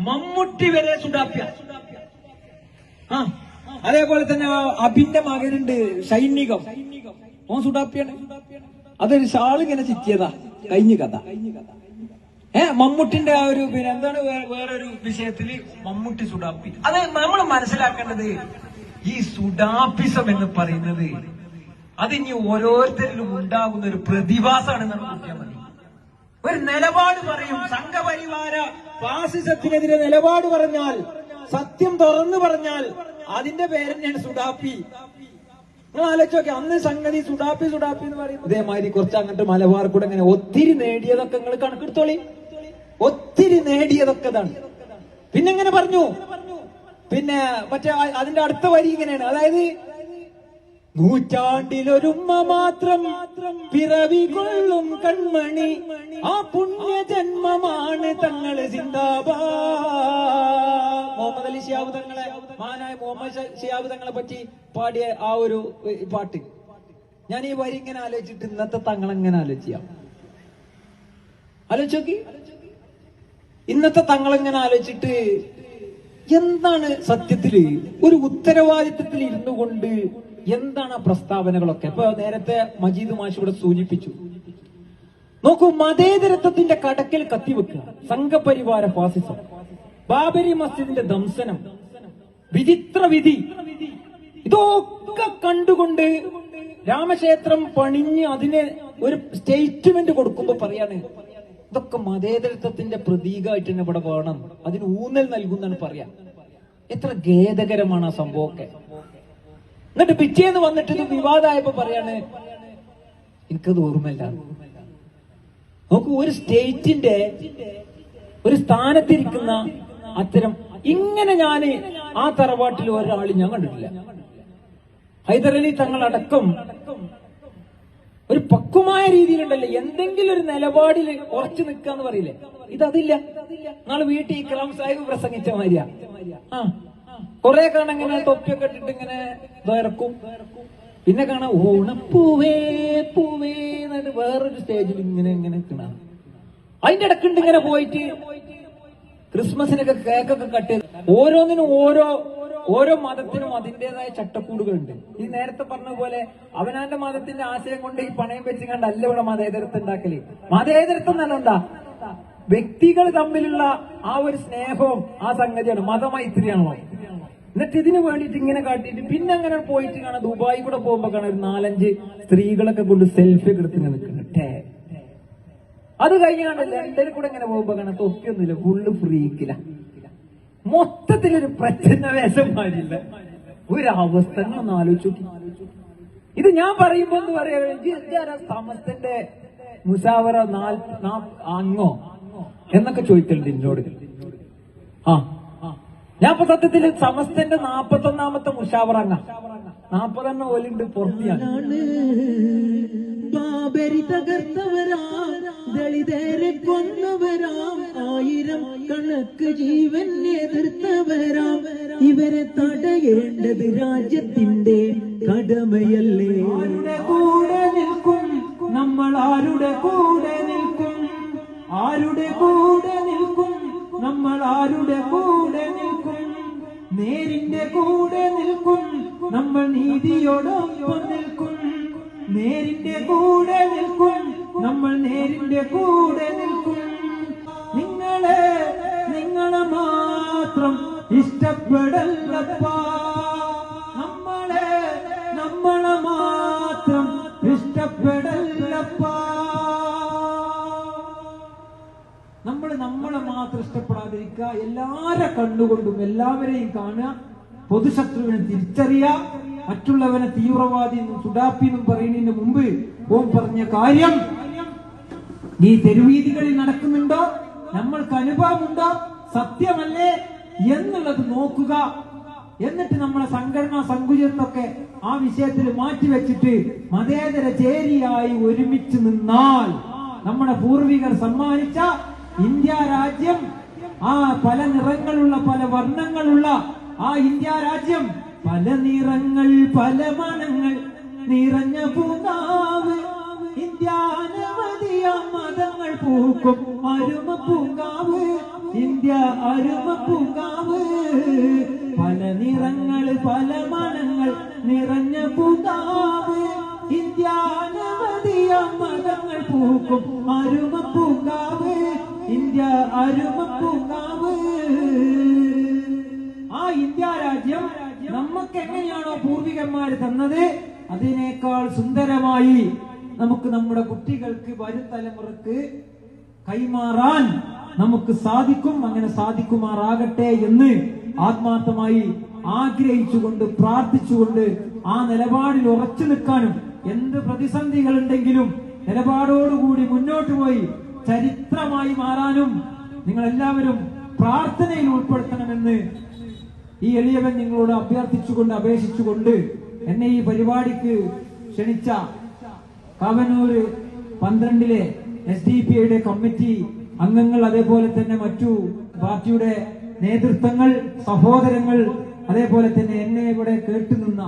മമ്മൂട്ടി വരെ സുഡാപ്യ. അതേപോലെ തന്നെ അഭിന്റെ മകനുണ്ട് സൈനികം, ഓൻ സുഡാപ്യാണ്. അതൊരു ഷാളിങ്ങനെ ചിറ്റിയതാ. കഴിഞ്ഞ കഥ. മമ്മൂട്ടിന്റെ ആ ഒരു പിന്നെ എന്താണ് വേറൊരു വിഷയത്തില് മമ്മൂട്ടി സുഡാപ്പി. അത് നമ്മൾ മനസ്സിലാക്കേണ്ടത് ഈ സുഡാപ്പിസം എന്ന് പറയുന്നത് അത് ഇനി ഓരോരുത്തരിലും ഉണ്ടാകുന്ന ഒരു പ്രതിഭാസമാണെന്ന് നോക്കിയാൽ മതി. ഒരു നിലപാട് പറയും, സംഘപരിവാര ഫാസിസത്തിനെതിരെ നിലപാട് പറഞ്ഞാൽ, സത്യം തുറന്നു പറഞ്ഞാൽ അതിന്റെ പേര് തന്നെയാണ് സുഡാപ്പി. നിങ്ങൾ ആലോചിച്ചോക്കെ, അന്ന് സംഗതി സുഡാപ്പി സുഡാപ്പി എന്ന് പറയും. ഇതേമാതിരി കുറച്ച് അങ്ങോട്ട് മലബാർ കൂടെ ഇങ്ങനെ ഒത്തിരി നേടിയതൊക്കെ നിങ്ങൾ കണക്കെടുത്തോളി. ഒത്തിരി നേടിയതൊക്കെ ഇതാണ്. പിന്നെ എങ്ങനെ പറഞ്ഞു, പിന്നെ മറ്റേ അതിന്റെ അടുത്ത വരി ഇങ്ങനെയാണ്, അതായത് നൂറ്റാണ്ടിലൊരുമ്മ മാത്രം പിറവി കൊള്ളും കൺമണി, ആ പുണ്യജന്മമാണ് തങ്ങള് സിന്ദാബാദ്. മുഹമ്മദ് അലി ശിഹാബ് തങ്ങളെ, മഹാനായ മുഹമ്മദ് ശിഹാബ് തങ്ങളെ പറ്റി പാടിയ ആ ഒരു പാട്ട് ഞാൻ ഈ വരി ഇങ്ങനെ ആലോചിച്ചിട്ട് ഇന്നത്തെ തങ്ങളെങ്ങനെ ആലോചിക്കാം. ആലോചിച്ച് നോക്കി, ഇന്നത്തെ തങ്ങളെങ്ങനെ ആലോചിച്ചിട്ട് എന്താണ് സത്യത്തില് ഒരു ഉത്തരവാദിത്വത്തിൽ ഇരുന്നു കൊണ്ട് എന്താണ് ആ പ്രസ്താവനകളൊക്കെ. ഇപ്പൊ നേരത്തെ മജീദ് മാഷ് ഇവിടെ സൂചിപ്പിച്ചു. നോക്കൂ, മതേതരത്വത്തിന്റെ കടക്കിൽ കത്തിവെക്കുക, സംഘപരിവാര ഫാസിസം, ബാബരി മസ്ജിദിന്റെ ദംസനം, വിചിത്ര വിധി, ഇതൊക്കെ കണ്ടുകൊണ്ട് രാമക്ഷേത്രം പണിഞ്ഞ് അതിന് ഒരു സ്റ്റേറ്റ്മെന്റ് കൊടുക്കുമ്പോ പറയാണ് ഇതൊക്കെ മതേതരത്വത്തിന്റെ പ്രതീകമായിട്ട് തന്നെ ഇവിടെ വേണം, അതിന് ഊന്നൽ നൽകുന്നാണ് പറയാ. എത്ര ഖേദകരമാണ് ആ സംഭവമൊക്കെ. എന്നിട്ട് പിറ്റേന്ന് വന്നിട്ട് ഇത് വിവാദമായപ്പോ പറയാണ് എനിക്കത് ഓർമ്മയില്ല. നോക്കൂ, ഒരു സ്റ്റേറ്റിന്റെ ഒരു സ്ഥാനത്തിരിക്കുന്ന അത്തരം ഇങ്ങനെ ഞാന് ആ തറവാട്ടിൽ ഒരാൾ ഞാൻ കണ്ടിട്ടില്ല. ഹൈദരലി തങ്ങളടക്കം ഒരു പക്വമായ രീതിയിലുണ്ടല്ലോ, എന്തെങ്കിലും ഒരു നിലപാടിൽ ഉറച്ചു നിൽക്കാന്ന് പറയില്ലേ, ഇതതില്ല. നാളെ വീട്ടിൽ ഇക്റാം സാഹിബ് പ്രസംഗിച്ച മാതിരിയാ. കൊറേ കാണാൻ ഇങ്ങനെ തൊപ്പിയൊക്കെ ഇട്ടിട്ട് ഇങ്ങനെ ഇറക്കും. പിന്നെ കാണാം ഓണപ്പൂവേ പൂവേ എന്നിട്ട് വേറൊരു സ്റ്റേജിൽ ഇങ്ങനെ ഇങ്ങനെ നിൽക്കണം. അതിന്റെ ഇടക്കുണ്ട് ഇങ്ങനെ പോയിട്ട് ക്രിസ്മസിനൊക്കെ കേക്കൊക്കെ കട്ട് ചെയ്ത് ഓരോന്നിനും ഓരോ മതത്തിനും അതിന്റേതായ ചട്ടക്കൂടുകളുണ്ട്. ഈ നേരത്തെ പറഞ്ഞ പോലെ അവനാന്റെ മതത്തിന്റെ ആശയം കൊണ്ട് ഈ പണയം വെച്ചുകൊണ്ട് അല്ല ഇവിടെ മതേതരത്വം ഉണ്ടാക്കല്. മതേതരത്വം തന്നെ ഉണ്ടാ വ്യക്തികൾ തമ്മിലുള്ള ആ ഒരു സ്നേഹവും ആ സംഗതിയാണ്, മതമൈത്രിയാണല്ലോ. എന്നിട്ട് ഇതിന് വേണ്ടിയിട്ട് ഇങ്ങനെ കാട്ടിയിട്ട് പിന്നെ അങ്ങനെ പോയിട്ട് കാണാം, ദുബായി കൂടെ പോകുമ്പോ കാണാം ഒരു 4-5 സ്ത്രീകളൊക്കെ കൊണ്ട് സെൽഫി ഒക്കെ എടുത്ത് നിൽക്കുന്നുണ്ട്. അത് കഴിഞ്ഞാണ് ലണ്ടനിൽ കൂടെ ഇങ്ങനെ പോകുമ്പോ കാണാം തൊപ്പിയൊന്നുമില്ല, ഫുള്ള് ഫ്രീക്കില്ല, മൊത്തത്തിലൊരു പ്രച്ഛന്ന വേഷമാരില്ല. ഒരവസ്ഥ ഒന്ന് ആലോചിച്ചു. ഇത് ഞാൻ പറയുമ്പോ എന്ന് പറയാ സമസ്തന്റെ മുസാവറ അങ്ങോ എന്നൊക്കെ ചോദിക്കലുണ്ട് എന്നോട്. ഞാൻ ഇപ്പൊ സത്യത്തില് സമസ്തന്റെ 41ാമത്തെ മുഷാവറ 40 ഓലുണ്ട് പുറത്തിയാണ്. ബാബരി തകർത്തവരാം, ദളിതരെ കൊന്നവരാം, 1000 കണക്ക് ജീവൻ എതിർത്തവരാം, ഇവരെ തടയേണ്ടത് രാജ്യത്തിന്റെ കടമയല്ലേ. ആരുടെ കൂടെ നിൽക്കും നമ്മൾ, ആരുടെ കൂടെ നിൽക്കും, ആരുടെ കൂടെ നിൽക്കും നമ്മൾ, ആരുടെ കൂടെ നിൽക്കും, നേരിന്റെ കൂടെ നിൽക്കും നമ്മൾ, നീതിയോടൊപ്പം നിൽക്കും, നേരിന്റെ കൂടെ നിൽക്കും നമ്മൾ, നേരിന്റെ കൂടെ നിൽക്കും. നിങ്ങളെ മാത്രം ഇഷ്ടപ്പെടല്ലപ്പാ, നമ്മളെ മാത്രം ഇഷ്ടപ്പെടല്ലപ്പാ. നമ്മളെ മാത്രം ഇഷ്ടപ്പെടാതിരിക്കുക, എല്ലാരെ കണ്ണുകൊണ്ടും എല്ലാവരെയും കാണുക, പൊതുശത്രുവിനെ തിരിച്ചറിയുക, മറ്റുള്ളവനെ തീവ്രവാദി എന്നും സുഡാപ്പി എന്നും പറയുന്നതിന് മുമ്പ് ഓം പറഞ്ഞ കാര്യം ഈ തെരുവീതികളിൽ നടക്കുന്നുണ്ടോ, നമ്മൾക്ക് അനുഭവമുണ്ടോ, സത്യമല്ലേ എന്നുള്ളത് നോക്കുക. എന്നിട്ട് നമ്മളെ സംഘടനാ സങ്കുചിതത്വമൊക്കെ ആ വിഷയത്തിൽ മാറ്റിവെച്ചിട്ട് മതേതര ചേരിയായി ഒരുമിച്ച് നിന്നാൽ നമ്മുടെ പൂർവികർ സമ്മാനിച്ച ഇന്ത്യ രാജ്യം, ആ പല നിറങ്ങളുള്ള പല വർണ്ണങ്ങളുള്ള ആ ഇന്ത്യ രാജ്യം, പല നിറങ്ങൾ പല മണങ്ങൾ നിറഞ്ഞ പൂങ്കാവ്, ഇന്ത്യ അനവധിയ മതങ്ങൾ പൂക്കും അരുമ പൂങ്കാവ്, ഇന്ത്യ അരുമ പൂങ്കാവ്, പല നിറങ്ങൾ പല മണങ്ങൾ നിറഞ്ഞ പൂങ്കാവ്. ഇന്ത്യ അനവധിയ മതങ്ങൾ പൂക്കും അരുമ പൂങ്കാവ്, ഇന്ത്യ അരുമ പൂങ്കാവ്. ആ ഇന്ത്യ രാജ്യം നമുക്ക് എങ്ങനെയാണോ പൂർവികന്മാര് തന്നത്, അതിനേക്കാൾ സുന്ദരമായി നമുക്ക് നമ്മുടെ കുട്ടികൾക്ക് വരും തലമുറക്ക് കൈമാറാൻ നമുക്ക് സാധിക്കും. അങ്ങനെ സാധിക്കുമാറാകട്ടെ എന്ന് ആത്മാർത്ഥമായി ആഗ്രഹിച്ചുകൊണ്ട് പ്രാർത്ഥിച്ചുകൊണ്ട് ആ നിലപാടിൽ ഉറച്ചു നിൽക്കാനും, എന്ത് പ്രതിസന്ധികൾ ഉണ്ടെങ്കിലും നിലപാടോടുകൂടി മുന്നോട്ട് പോയി ചരിത്രമായി മാറാനും നിങ്ങൾ എല്ലാവരും പ്രാർത്ഥനയിൽ ഉൾപ്പെടുത്തണമെന്ന് ഈ എളിയവൻ നിങ്ങളോട് അഭ്യർത്ഥിച്ചുകൊണ്ട് അപേക്ഷിച്ചുകൊണ്ട് എന്നെ ഈ പരിപാടിക്ക് ക്ഷണിച്ച കാവന്നൂര് 12 SDPIയുടെ കമ്മിറ്റി അംഗങ്ങൾ, അതേപോലെ തന്നെ മറ്റു പാർട്ടിയുടെ നേതൃത്വങ്ങൾ, സഹോദരങ്ങൾ, അതേപോലെ തന്നെ എന്നെ ഇവിടെ കേട്ടുനിന്ന